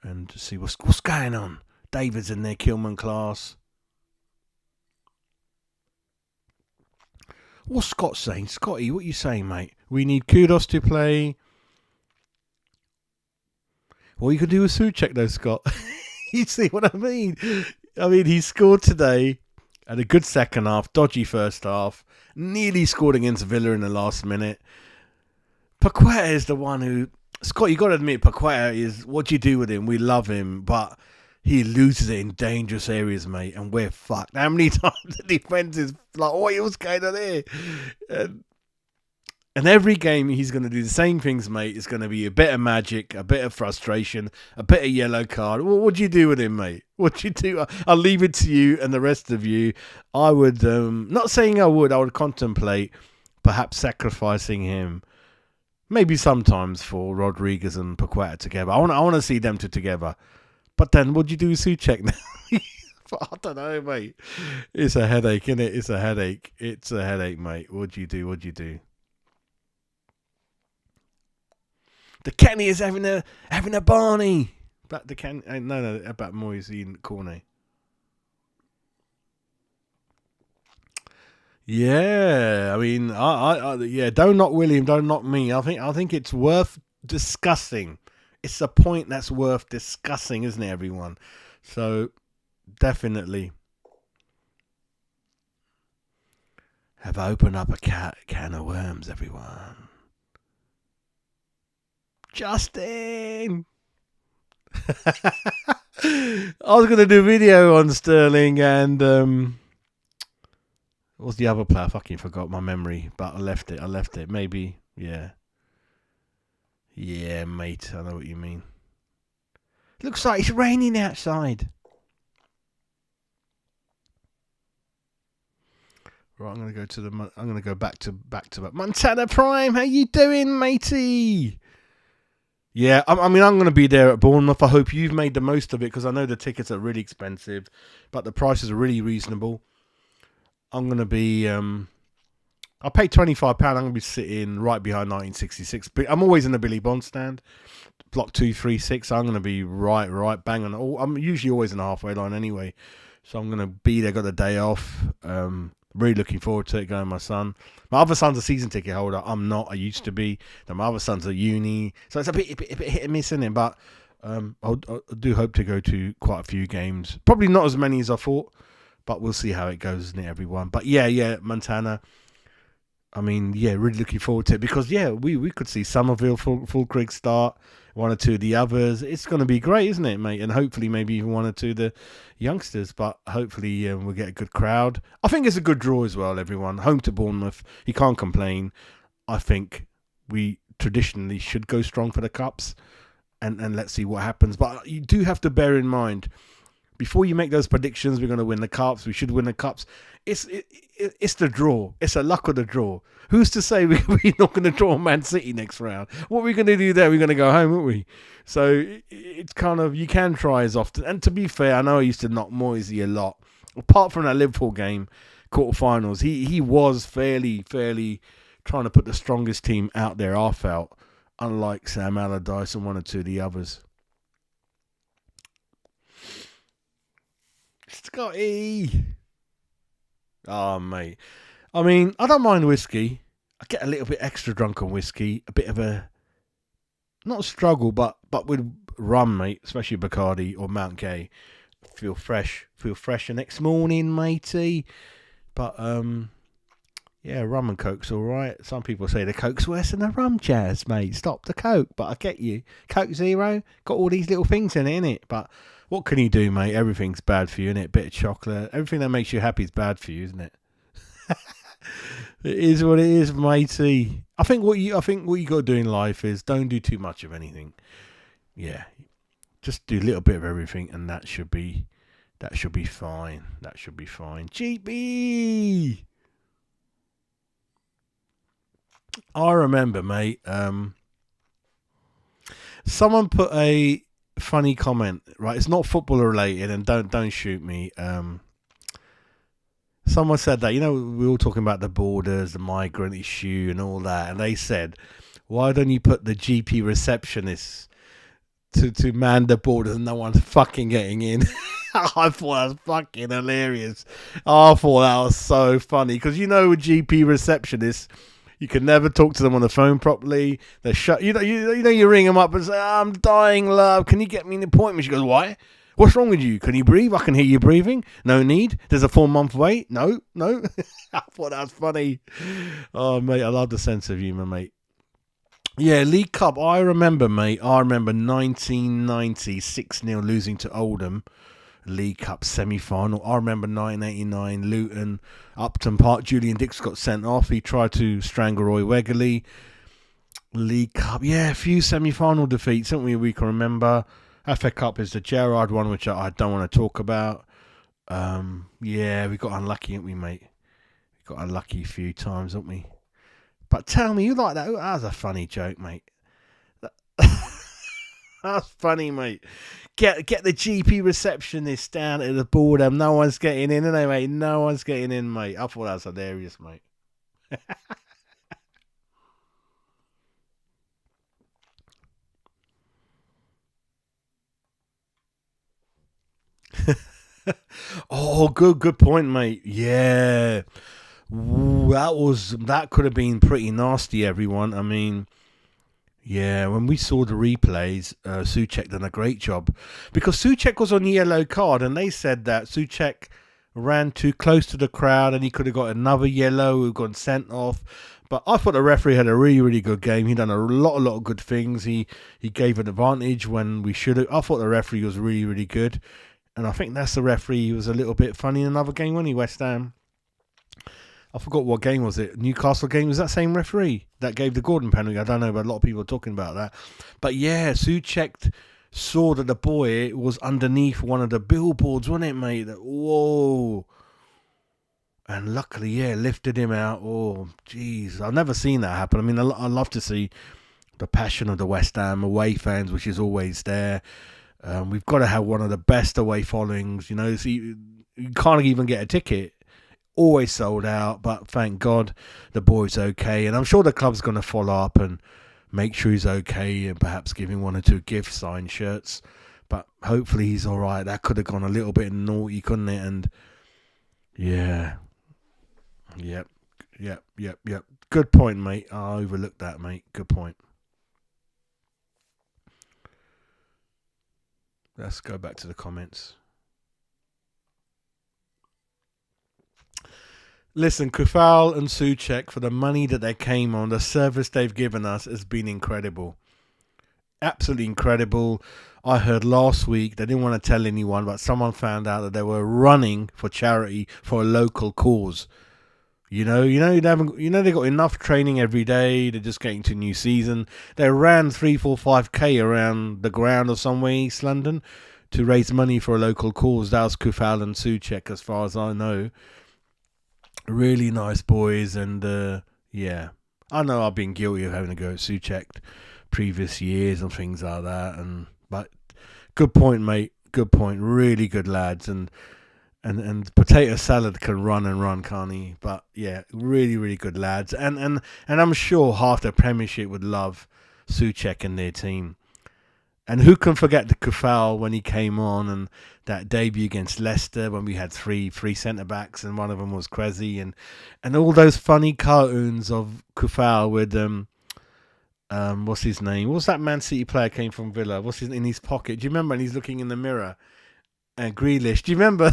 and see what's going on. David's in there, Kilman class. What's Scott saying? Scotty, what are you saying, mate? We need Kudos to play. What you could do with Souček, though, Scott. You see what I mean? He scored today, had a good second half, dodgy first half, nearly scored against Villa in the last minute. Paqueta is the one who... Scott, you got to admit, Paqueta is... What do you do with him? We love him, but he loses it in dangerous areas, mate, and we're fucked. How many times the defence is like, what's going on here? And every game he's going to do the same things, mate. It's going to be a bit of magic, a bit of frustration, a bit of yellow card. What do you do with him, mate? What do you do? I'll leave it to you and the rest of you. I would, not saying I would contemplate perhaps sacrificing him. Maybe sometimes for Rodriguez and Paqueta together. I want to see them two together. But then what do you do with Souček now? I don't know, mate. It's a headache, isn't it? It's a headache, mate. What do you do? The Kenny is having a Barney. But the Kenny, no, about Moyes in Cornet. Yeah, yeah. Don't knock William. Don't knock me. I think it's worth discussing. It's a point that's worth discussing, isn't it, everyone? So definitely have opened up a can of worms, everyone. Justin! I was going to do a video on Sterling and what was the other player? I fucking forgot my memory, but I left it. Maybe, yeah. Yeah, mate, I know what you mean. Looks like it's raining outside. Right, I'm going to go back to Montana Prime. How you doing, matey? Yeah, I'm going to be there at Bournemouth. I hope you've made the most of it because I know the tickets are really expensive, but the prices are really reasonable. I'm going to be... I paid £25. I'm going to be sitting right behind 1966. I'm always in the Billy Bond stand, block 236. So I'm going to be right bang on. I'm usually always in the halfway line anyway, so I'm going to be there. Got the day off. Really looking forward to it. Going with my son. My other son's a season ticket holder. I'm not. I used to be. Then my other son's at uni, so it's a bit hit and miss, isn't it? But I do hope to go to quite a few games. Probably not as many as I thought, but we'll see how it goes, isn't it, everyone? But yeah, Montana. Really looking forward to it because, we could see Somerville, Fulkrug start, one or two of the others. It's going to be great, isn't it, mate? And hopefully maybe even one or two of the youngsters, but hopefully we'll get a good crowd. I think it's a good draw as well, everyone. Home to Bournemouth. You can't complain. I think we traditionally should go strong for the Cups and let's see what happens. But you do have to bear in mind, before you make those predictions, we're going to win the Cups, we should win the Cups. It's the draw. It's a luck of the draw. Who's to say we're not going to draw Man City next round? What are we going to do there? We're going to go home, aren't we? So it's kind of, you can try as often. And to be fair, I know I used to knock Moisey a lot. Apart from that Liverpool game, quarterfinals, he was fairly trying to put the strongest team out there, I felt. unlike Sam Allardyce and one or two of the others. Scotty! Oh, mate. I mean, I don't mind whiskey. I get a little bit extra drunk on whiskey. A bit of a, not a struggle, but with rum, mate, especially Bacardi or Mount Gay. Feel fresh the next morning, matey. But, yeah, rum and Coke's all right. Some people say the Coke's worse than the rum, Jazz, mate. Stop the Coke, but I get you. Coke Zero, got all these little things in it, innit? But what can you do, mate? Everything's bad for you, innit? Bit of chocolate. Everything that makes you happy is bad for you, isn't it? It is what it is, matey. I think what you got to do in life is don't do too much of anything. Yeah, just do a little bit of everything, and that should be fine. That should be fine. GB. I remember, mate. Someone put a funny comment. Right, it's not football related, and don't shoot me. Someone said that, we were all talking about the borders, the migrant issue, and all that, and they said, "Why don't you put the GP receptionist to man the borders and no one's fucking getting in?" I thought that was fucking hilarious. I thought that was so funny because a GP receptionist, you can never talk to them on the phone properly. They're shut. You ring them up and say, "I'm dying, love. Can you get me an appointment?" She goes, "Why? What's wrong with you? Can you breathe? I can hear you breathing. No need. There's a 4-month wait. No." I thought that was funny. Oh, mate, I love the sense of humour, mate. Yeah, League Cup. I remember, mate. 1990, 6-0 losing to Oldham. League Cup semi-final. I remember 1989, Luton, Upton Park. Julian Dix got sent off. He tried to strangle Roy Wegerle. League Cup. Yeah, a few semi-final defeats, don't we can remember. FA Cup is the Gerrard one, which I don't want to talk about. Yeah, we got unlucky, didn't we, mate? We got unlucky a few times, haven't we? But tell me, you like that? That was a funny joke, mate. That's funny, mate. Get the GP receptionist down at the boredom. No one's getting in, are they, mate? No one's getting in, mate. I thought that was hilarious, mate. Oh, good point, mate. Yeah. Ooh, that could have been pretty nasty, everyone. I mean, yeah, when we saw the replays, Souček done a great job because Souček was on the yellow card, and they said that Souček ran too close to the crowd and he could have got another yellow, who got sent off. But I thought the referee had a really, really good game. He done a lot of good things. He gave an advantage when we should have. I thought the referee was really, really good. And I think that's the referee who was a little bit funny in another game, wasn't he, West Ham? I forgot what game was it. Newcastle game. Was that same referee that gave the Gordon penalty? I don't know, but a lot of people are talking about that. But yeah, Souček saw that the boy was underneath one of the billboards, wasn't it, mate? Whoa. And luckily, yeah, lifted him out. Oh, jeez. I've never seen that happen. I mean, I love to see the passion of the West Ham away fans, which is always there. We've got to have one of the best away followings. So you can't even get a ticket. Always sold out, but thank God the boy's okay. And I'm sure the club's going to follow up and make sure he's okay and perhaps give him one or two gift signed shirts. But hopefully he's all right. That could have gone a little bit naughty, couldn't it? And yeah. Yep. Good point, mate. I overlooked that, mate. Good point. Let's go back to the comments. Listen, Kufal and Souček, for the money that they came on, the service they've given us has been incredible. Absolutely incredible. I heard last week, they didn't want to tell anyone, but someone found out that they were running for charity for a local cause. They got enough training every day. They're just getting to a new season. They ran 3, 4, 5K around the ground or somewhere in East London to raise money for a local cause. That was Kufal and Souček, as far as I know. Really nice boys, and yeah, I know I've been guilty of having to go at Souček previous years and things like that. But good point, mate. Good point. Really good lads, and potato salad can run, can't he? But yeah, really, really good lads, and I'm sure half the Premiership would love Souček and their team. And who can forget the Kufal when he came on, and that debut against Leicester when we had three centre backs and one of them was Kresi, and all those funny cartoons of Kufal with what's his name? What's that Man City player came from Villa? What's his in his pocket? Do you remember? And he's looking in the mirror. And Grealish. Do you remember?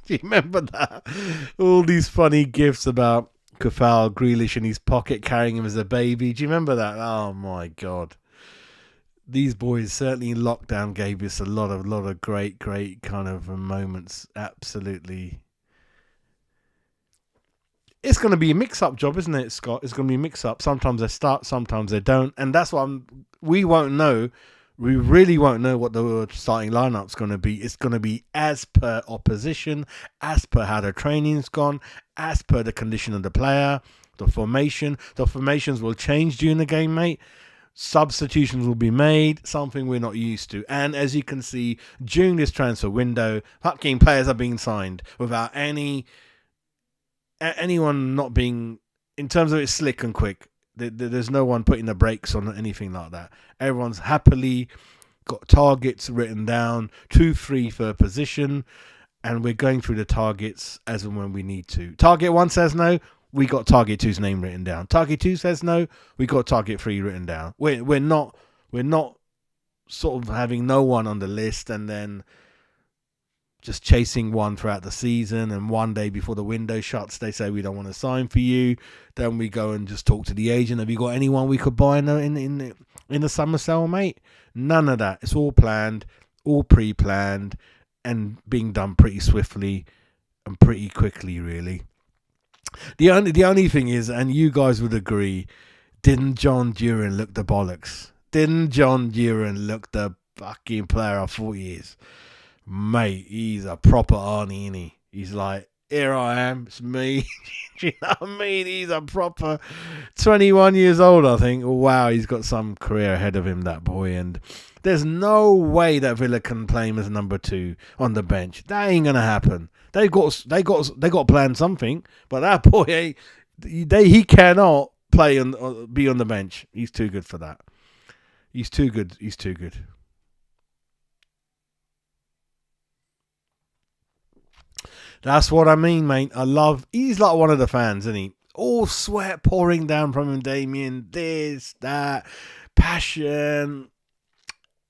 Do you remember that? All these funny gifs about Kufal, Grealish in his pocket carrying him as a baby. Do you remember that? Oh my God. These boys certainly in lockdown gave us a lot of great kind of moments. Absolutely. It's going to be a mix-up job, isn't it, Scott? It's going to be a mix-up. Sometimes they start, sometimes they don't. And that's what we won't know. We really won't know what the starting lineup's going to be. It's going to be as per opposition, as per how the training's gone, as per the condition of the player, the formation. The formations will change during the game, mate. Substitutions will be made, something we're not used to. And as you can see, during this transfer window, fucking players are being signed without anyone not being, in terms of it's slick and quick. There's no one putting the brakes on anything like that. Everyone's happily got targets written down, 2-3 per position, and we're going through the targets as and when we need to. Target 1 says no, we got target 2's name written down. Target 2 says no, we got target 3 written down. We're not sort of having no one on the list and then just chasing one throughout the season, and one day before the window shuts they say we don't want to sign for you. Then we go and just talk to the agent. Have you got anyone we could buy in the summer sale, mate? None of that. It's all planned, all pre-planned, and being done pretty swiftly and pretty quickly, really. The only thing is, and you guys would agree, didn't John Duran look the bollocks? Didn't John Duran look the fucking player I thought he is? Mate, he's a proper Arnie, isn't he? He's like, here I am, it's me. Do you know what I mean? He's a proper 21 years old, I think. Wow, he's got some career ahead of him, that boy. And there's no way that Villa can play him as number 2 on the bench. That ain't gonna happen. They got to plan something, but that boy, he cannot play and be on the bench. He's too good for that. He's too good. He's too good. That's what I mean, mate. He's like one of the fans, isn't he? All sweat pouring down from him, Damien. This, that, passion,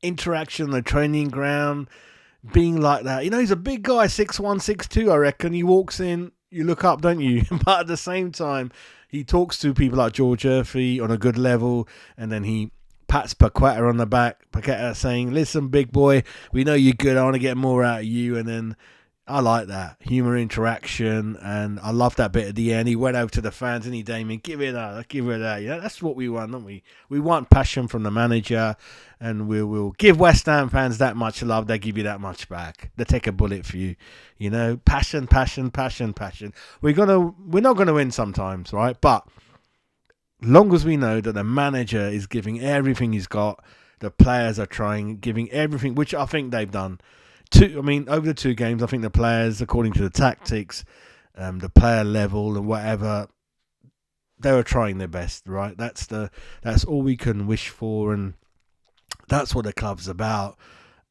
interaction on the training ground, being like that. You know, he's a big guy, 6'1", 6'2", I reckon. He walks in, you look up, don't you? But at the same time, he talks to people like George Murphy on a good level, and then he pats Paqueta on the back. Paqueta saying, listen, big boy, we know you're good. I want to get more out of you. And then I like that humour interaction, and I love that bit at the end. He went over to the fans and he, Damien, give it that. You know, that's what we want, don't we? We want passion from the manager, and we'll give West Ham fans that much love. They give you that much back. They take a bullet for you. You know, passion. We're not gonna win sometimes, right? But long as we know that the manager is giving everything he's got, the players are giving everything, which I think they've done. Over the 2 games, I think the players, according to the tactics, the player level and whatever, they were trying their best, right? That's all we can wish for, and that's what the club's about.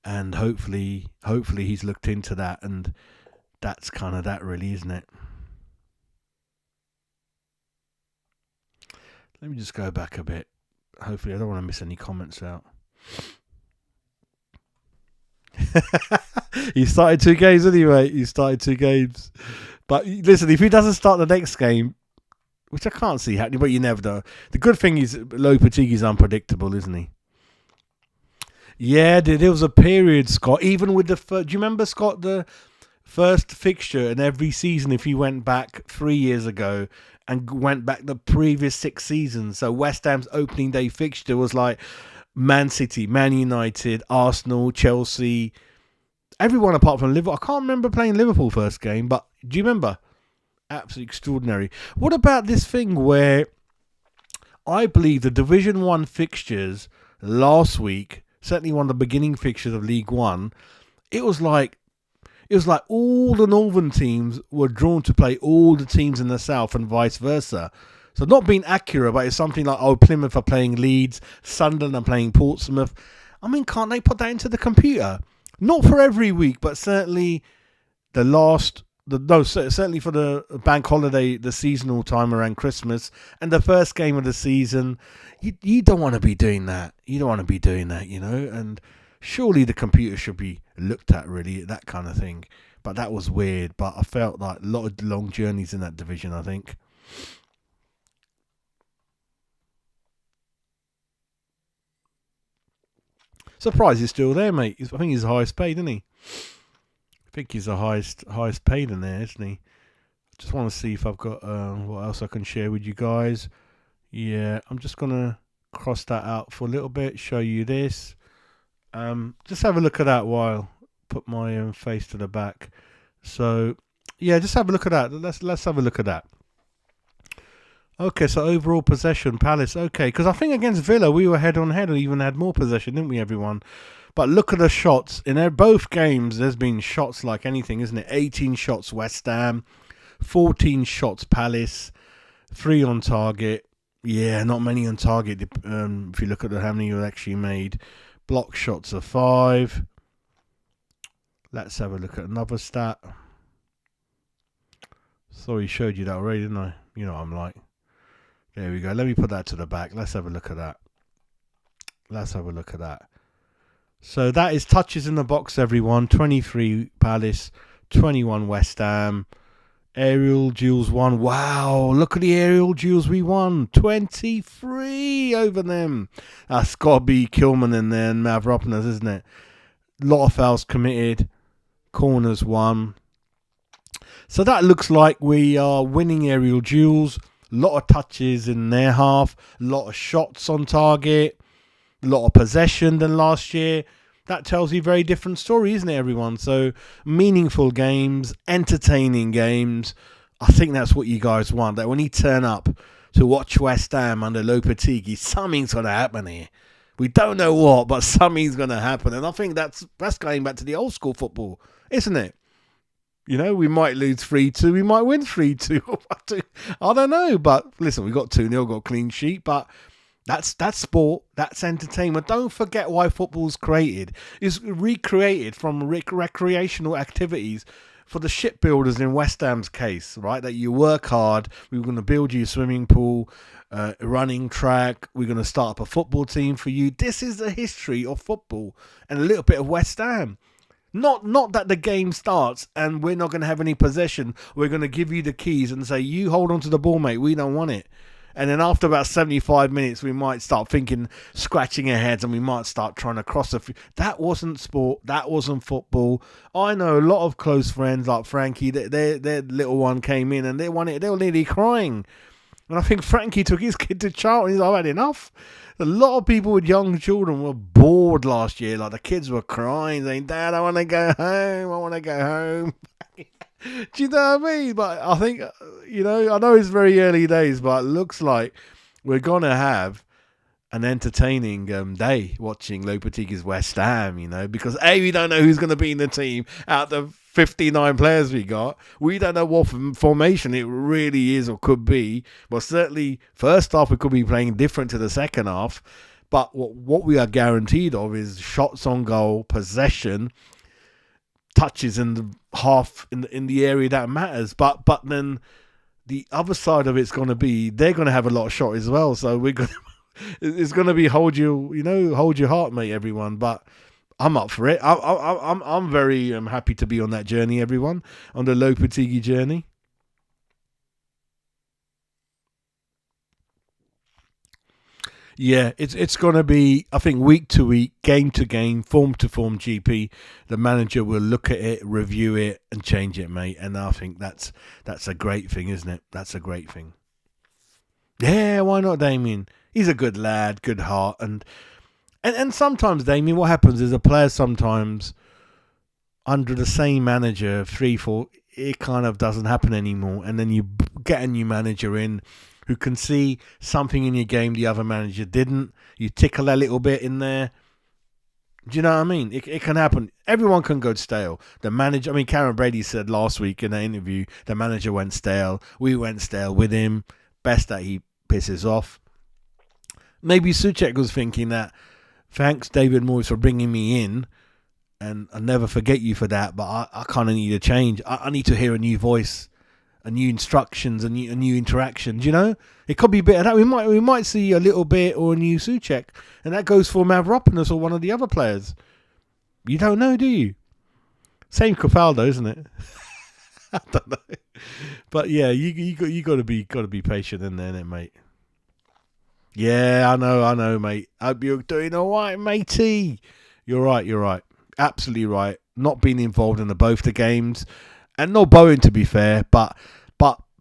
And hopefully he's looked into that, and that's kind of that, really, isn't it? Let me just go back a bit. Hopefully, I don't want to miss any comments out. He started 2 games anyway. He started 2 games. But listen, if he doesn't start the next game, which I can't see happening, but you never know. The good thing is Lopetegui's unpredictable, isn't he? Yeah, there was a period, Scott, even with do you remember, Scott, the first fixture in every season, if you went back 3 years ago and went back the previous 6 seasons? So West Ham's opening day fixture was like Man City, Man United, Arsenal, Chelsea, everyone apart from Liverpool. I can't remember playing Liverpool first game, but do you remember? Absolutely extraordinary. What about this thing where I believe the Division 1 fixtures last week, certainly one of the beginning fixtures of League One, it was like all the northern teams were drawn to play all the teams in the south and vice versa. So not being accurate, but it's something like, oh, Plymouth are playing Leeds, Sunderland are playing Portsmouth. I mean, can't they put that into the computer? Not for every week, but certainly certainly for the bank holiday, the seasonal time around Christmas, and the first game of the season. You don't want to be doing that. You don't want to be doing that, and surely the computer should be looked at, really, that kind of thing. But that was weird. But I felt like a lot of long journeys in that division, I think. Surprised he's still there, mate. I think he's the highest paid, isn't he? I think he's the highest paid in there, isn't he? Just want to see if I've got what else I can share with you guys. Yeah, I'm just gonna cross that out for a little bit. Show you this. Just have a look at that while put my face to the back. So yeah, just have a look at that. Let's have a look at that. Okay, so overall possession, Palace. Okay, because I think against Villa we were head on head and even had more possession, didn't we, everyone? But look at the shots. In both games, there's been shots like anything, isn't it? 18 shots West Ham, 14 shots Palace, 3 on target. Yeah, not many on target if you look at how many you actually made. Block shots are 5. Let's have a look at another stat. Sorry, showed you that already, didn't I? You know what I'm like. There we go. Let me put that to the back. Let's have a look at that. So that is touches in the box, everyone. 23 Palace, 21 West Ham. Aerial duels won. Wow, look at the aerial duels we won. 23 over them. That's got to be Kilman in there and Mavropoulos, isn't it? A lot of fouls committed. Corners won. So that looks like we are winning aerial duels. A lot of touches in their half. A lot of shots on target. A lot of possession than last year. That tells you a very different story, isn't it, everyone? So meaningful games, entertaining games. I think that's what you guys want. That when you turn up to watch West Ham under Lopetegui, something's going to happen here. We don't know what, but something's going to happen. And I think that's going back to the old school football, isn't it? We might lose 3-2. We might win 3-2. I don't know. But listen, we got 2-0, got a clean sheet. But that's sport. That's entertainment. Don't forget why football's created. It's recreated from recreational activities for the shipbuilders in West Ham's case, right? That you work hard. We're going to build you a swimming pool, running track. We're going to start up a football team for you. This is the history of football and a little bit of West Ham. Not that the game starts and we're not going to have any possession. We're going to give you the keys and say, you hold on to the ball, mate. We don't want it. And then after about 75 minutes, we might start thinking, scratching our heads, and we might start trying to cross a few. That wasn't sport. That wasn't football. I know a lot of close friends like Frankie, their little one came in and they were nearly crying. And I think Frankie took his kid to Charlton. He's like, I've had enough. A lot of people with young children were bored last year. Like the kids were crying, saying, Dad, I want to go home. Do you know what I mean? But I think, I know it's very early days, but it looks like we're going to have an entertaining day watching Lopetegui's West Ham, because A, we don't know who's going to be in the team out of the 59 players we got. We don't know what formation it really is or could be. But certainly, first half, we could be playing different to the second half. But what we are guaranteed of is shots on goal, possession, touches in the half in the area that matters. But then the other side of it's going to be they're going to have a lot of shots as well. So it's going to be hold your heart, mate, everyone. But I'm up for it. I'm very happy to be on that journey, everyone, on the Lopetegui journey. Yeah, it's going to be, I think, week to week, game to game, form to form GP. The manager will look at it, review it, and change it, mate. And I think that's a great thing, isn't it? That's a great thing. Yeah, why not, Damien? He's a good lad, good heart. And sometimes, Damien, what happens is a player sometimes, under the same manager, 3-4, it kind of doesn't happen anymore. And then you get a new manager in who can see something in your game the other manager didn't. You tickle a little bit in there. Do you know what I mean? It can happen. Everyone can go stale. The manager, Karen Brady said last week in an interview, the manager went stale. We went stale with him. best that he pisses off. Maybe Souček was thinking that, thanks David Moyes for bringing me in, and I'll never forget you for that, but I kind of need a change. I need to hear a new voice, a new instructions, a new interactions. You know, it could be a bit of that. We might see a little bit or a new Souček, and that goes for Mavropanos or one of the other players. You don't know, do you? Same Cofaldo, isn't it? I don't know, but yeah, you got to be patient in there, mate. Yeah, I know, mate. Hope you're doing all right, matey. You're right. Absolutely right. Not being involved in both the games, and not Bowen, to be fair, but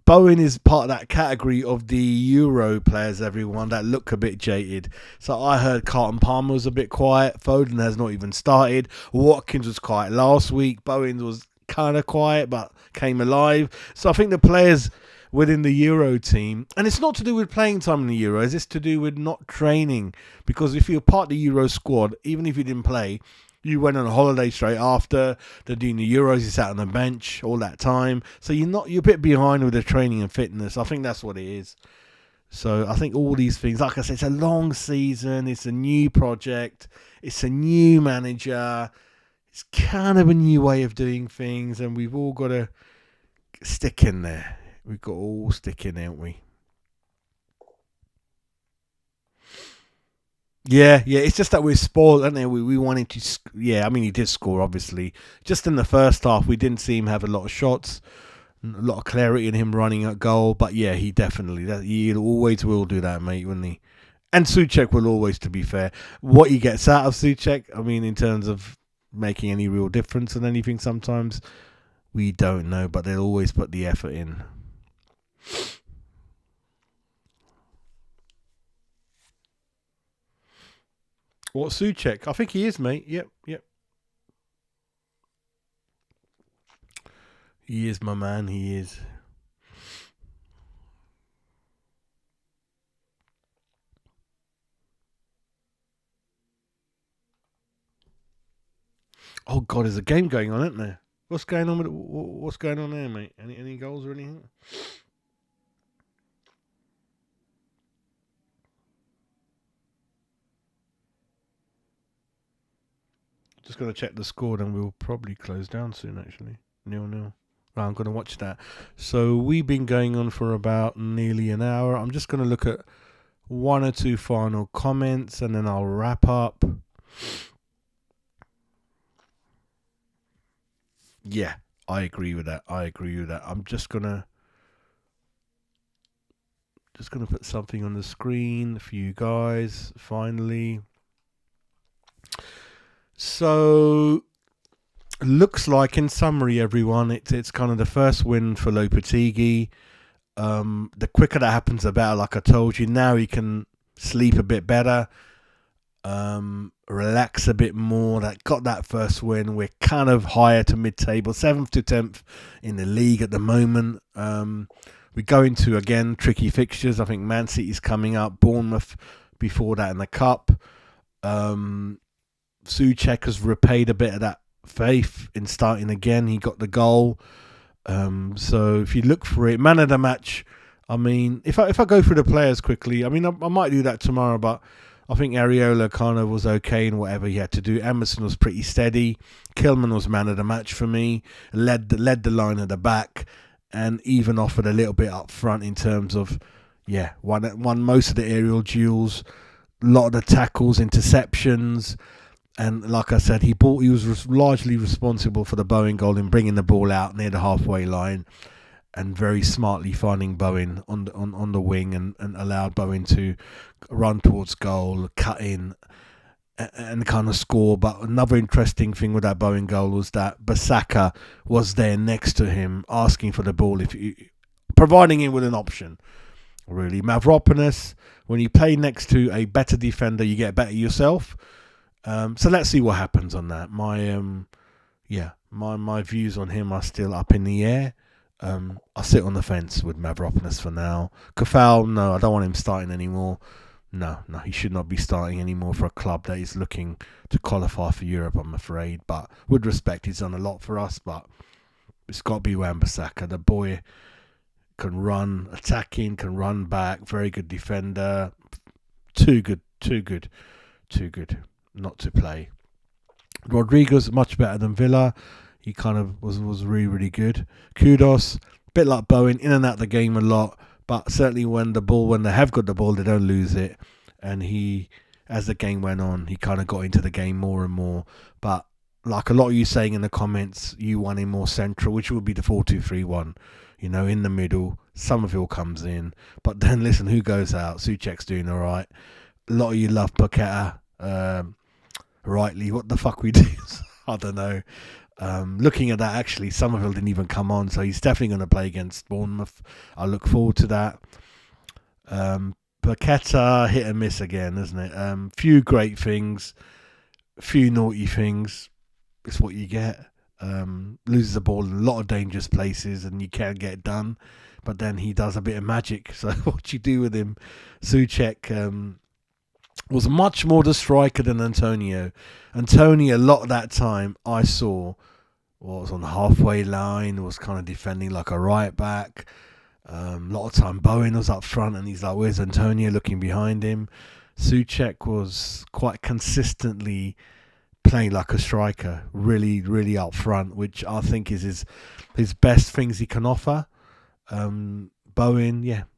Bowen is part of that category of the Euro players, everyone, that look a bit jaded. So I heard Carlton Palmer was a bit quiet. Foden has not even started. Watkins was quiet last week. Bowen was kind of quiet, but came alive. So I think the players within the Euro team, and it's not to do with playing time in the Euros, it's to do with not training. Because if you're part of the Euro squad, even if you didn't play, you went on a holiday straight after. They're doing the Euros, you sat on the bench all that time. So you're a bit behind with the training and fitness. I think that's what it is. So I think all these things, like I said, it's a long season, it's a new project, it's a new manager, it's kind of a new way of doing things, and we've all got to stick in there. We've got to all stick in, haven't we? Yeah, it's just that we're spoiled, aren't we? We wanted to, yeah, I mean, he did score, obviously. Just in the first half, we didn't see him have a lot of shots, a lot of clarity in him running at goal, but yeah, he always will do that, mate, wouldn't he? And Souček will always, to be fair. What he gets out of Souček, I mean, in terms of making any real difference in anything sometimes, we don't know, but they'll always put the effort in. What, Souček? I think he is, mate. Yep. He is, my man. He is. Oh God, there's a game going on, isn't there? What's going on what's going on there, mate? Any goals or anything? Just gonna check the score, and we'll probably close down soon. Actually, 0-0. Right, I'm gonna watch that. So we've been going on for about nearly an hour. I'm just gonna look at one or two final comments, and then I'll wrap up. Yeah, I agree with that. I'm just gonna put something on the screen for you guys. Finally, so looks like, in summary, everyone, it's kind of the first win for Lopetegui. The quicker that happens, the better. Like I told you, now he can sleep a bit better. Relax a bit more. That got that first win. We're kind of higher to mid-table, 7th to 10th in the league at the moment. We go into, again, tricky fixtures. I think Man City's coming up, Bournemouth before that in the Cup. Souček has repaid a bit of that faith in starting again. He got the goal. So if you look for it, man of the match, I mean, if I go through the players quickly, I mean, I might do that tomorrow, but I think Areola kind of was okay in whatever he had to do. Emerson was pretty steady. Kilman was man of the match for me. Led the line at the back, and even offered a little bit up front in terms of, won most of the aerial duels, a lot of the tackles, interceptions, and like I said, he was largely responsible for the Bowen goal in bringing the ball out near the halfway line, and very smartly finding Bowen on the wing, and allowed Bowen to run towards goal, cut in, and kind of score. But another interesting thing with that Bowen goal was that Basaka was there next to him, asking for the ball, providing him with an option. Really, Mavropanos, when you play next to a better defender, you get better yourself. So let's see what happens on that. My views on him are still up in the air. I'll sit on the fence with Mavropanos for now. Kafal, no, I don't want him starting anymore. No, he should not be starting anymore for a club that is looking to qualify for Europe, I'm afraid. But with respect, he's done a lot for us, but it's got to be Wan-Bissaka. The boy can run, attacking, can run back, very good defender. Too good not to play. Rodriguez much better than Villa. He kind of was really good. Kudos, a bit like Bowen, in and out of the game a lot, but certainly when they have got the ball, they don't lose it. And he, as the game went on, he kind of got into the game more and more. But like a lot of you saying in the comments, you want him more central, which would be the 4-2-3-1. In the middle, Somerville comes in. But then listen, who goes out? Souček's doing all right. A lot of you love Paqueta. Rightly, what the fuck we do? I don't know. Looking at that, actually, Somerville didn't even come on, so he's definitely going to play against Bournemouth. I look forward to that. Paqueta, hit and miss again, isn't it? Few great things, few naughty things. It's what you get. Loses the ball in a lot of dangerous places, and you can't get it done. But then he does a bit of magic. So what you do with him? Souček was much more the striker than Antonio. Antonio, a lot of that time I saw, was on the halfway line, was kind of defending like a right back. A lot of time Bowen was up front and he's like, where's Antonio, looking behind him. Souček was quite consistently playing like a striker, really up front, which I think is his best things he can offer. Bowen,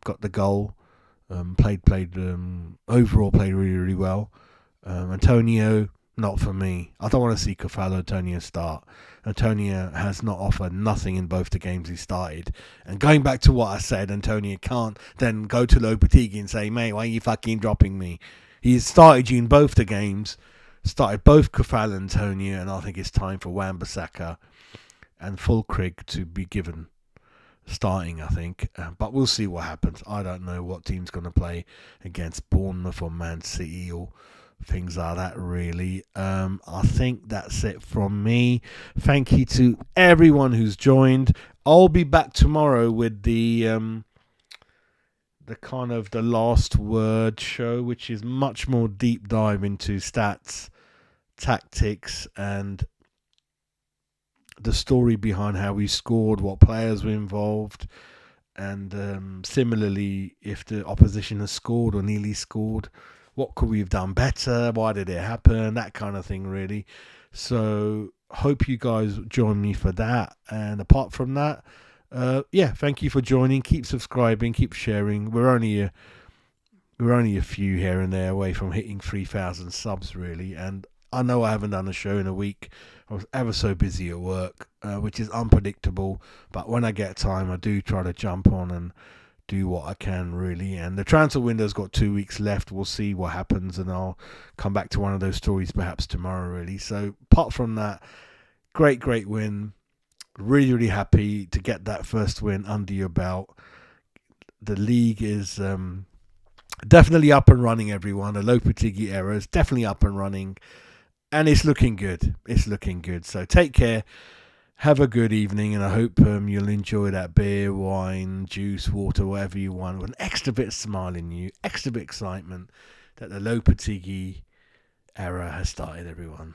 got the goal. Overall played really well. Antonio, not for me. I don't want to see Cafalo Antonio start. Antonio has not offered nothing in both the games he started. And going back to what I said, Antonio can't then go to Lopetegui and say, mate, why are you fucking dropping me? He started you in both the games, started both Cafalo and Antonio, and I think it's time for Wan-Bissaka and Fulkrug to be given starting, I think, but we'll see what happens. I don't know what team's going to play against Bournemouth or Man City or things like that, really. I think that's it from me. Thank you to everyone who's joined. I'll be back tomorrow with the kind of the last word show, which is much more deep dive into stats, tactics, and the story behind how we scored, what players were involved, and similarly, if the opposition has scored or nearly scored, what could we have done better? Why did it happen? That kind of thing, really. So, hope you guys join me for that. And apart from that, thank you for joining. Keep subscribing, keep sharing. We're only a few here and there away from hitting 3,000 subs, really. And I know I haven't done a show in a week. I was ever so busy at work, which is unpredictable. But when I get time, I do try to jump on and do what I can, really. And the transfer window's got 2 weeks left. We'll see what happens, and I'll come back to one of those stories perhaps tomorrow, really. So apart from that, great win. Really happy to get that first win under your belt. The league is definitely up and running, everyone. The Lopetegui era is definitely up and running. And it's looking good. So take care. Have a good evening. And I hope you'll enjoy that beer, wine, juice, water, whatever you want, with an extra bit of smile in you, extra bit of excitement that the Lopetegui era has started, everyone.